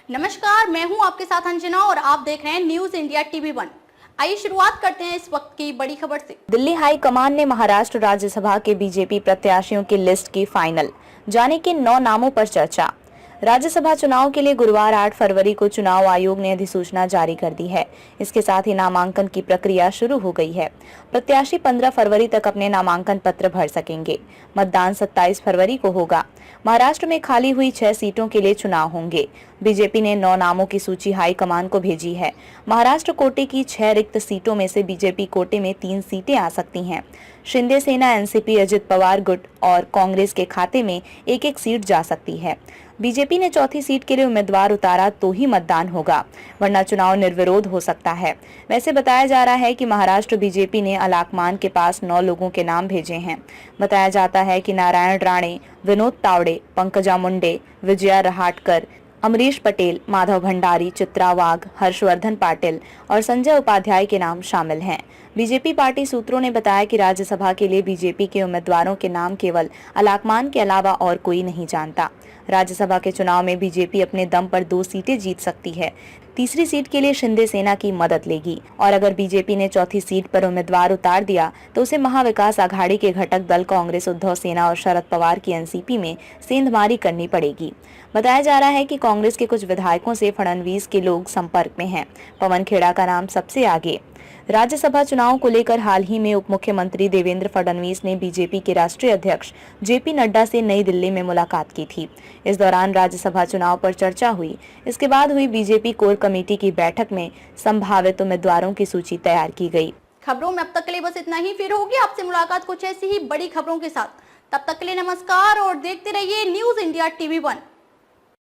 नमस्कार, मैं हूं आपके साथ अंजना और आप देख रहे हैं न्यूज इंडिया टीवी 1। आइए शुरुआत करते हैं इस वक्त की बड़ी खबर से। दिल्ली हाई कमान ने महाराष्ट्र राज्यसभा के बीजेपी प्रत्याशियों की लिस्ट की फाइनल, जाने के 9 नामों पर चर्चा। राज्यसभा चुनाव के लिए गुरुवार 8 फरवरी को चुनाव आयोग ने अधिसूचना जारी कर दी है। इसके साथ ही नामांकन की प्रक्रिया शुरू हो गई है। प्रत्याशी 15 फरवरी तक अपने नामांकन पत्र भर सकेंगे। मतदान 27 फरवरी को होगा। महाराष्ट्र में खाली हुई 6 सीटों के लिए चुनाव होंगे। बीजेपी ने 9 नामों की सूची हाईकमान को भेजी है। महाराष्ट्र कोटे की 6 रिक्त सीटों में से बीजेपी कोटे में 3 सीटें आ सकती हैं। शिंदे सेना, एनसीपी, अजित पवार गुट और कांग्रेस के खाते में एक एक सीट जा सकती है। बीजेपी ने चौथी सीट के लिए उम्मीदवार उतारा तो ही मतदान होगा, वरना चुनाव निर्विरोध हो सकता है। वैसे बताया जा रहा है कि महाराष्ट्र बीजेपी ने अलाकमान के पास 9 लोगों के नाम भेजे हैं। बताया जाता है कि नारायण राणे, विनोद तावड़े, पंकजा मुंडे, विजया रहाटकर, अमरीश पटेल, माधव भंडारी, चित्रा वाघ, हर्षवर्धन पाटिल और संजय उपाध्याय के नाम शामिल हैं। बीजेपी पार्टी सूत्रों ने बताया कि राज्यसभा के लिए बीजेपी के उम्मीदवारों के नाम केवल अलाकमान के अलावा और कोई नहीं जानता। राज्यसभा के चुनाव में बीजेपी अपने दम पर 2 सीटें जीत सकती है। तीसरी सीट के लिए शिंदे सेना की मदद लेगी और अगर बीजेपी ने चौथी सीट पर उम्मीदवार उतार दिया तो उसे महाविकास आघाड़ी के घटक दल कांग्रेस, उद्धव सेना और शरद पवार की एनसीपी में सेंधमारी करनी पड़ेगी। बताया जा रहा है कि कांग्रेस के कुछ विधायकों से फडणवीस के लोग संपर्क में हैं। पवन खेड़ा का नाम सबसे आगे। राज्यसभा चुनाव को लेकर हाल ही में उप मुख्यमंत्री देवेंद्र फडणवीस ने बीजेपी के राष्ट्रीय अध्यक्ष जेपी नड्डा से नई दिल्ली में मुलाकात की थी। इस दौरान राज्यसभा चुनाव पर चर्चा हुई। इसके बाद हुई बीजेपी कोर कमेटी की बैठक में संभावित उम्मीदवारों की सूची तैयार की गई। खबरों में अब तक के लिए बस इतना ही। फिर होगी आपसे मुलाकात कुछ ऐसी ही बड़ी खबरों के साथ। तब तक के लिए नमस्कार और देखते रहिए न्यूज इंडिया टीवी 1।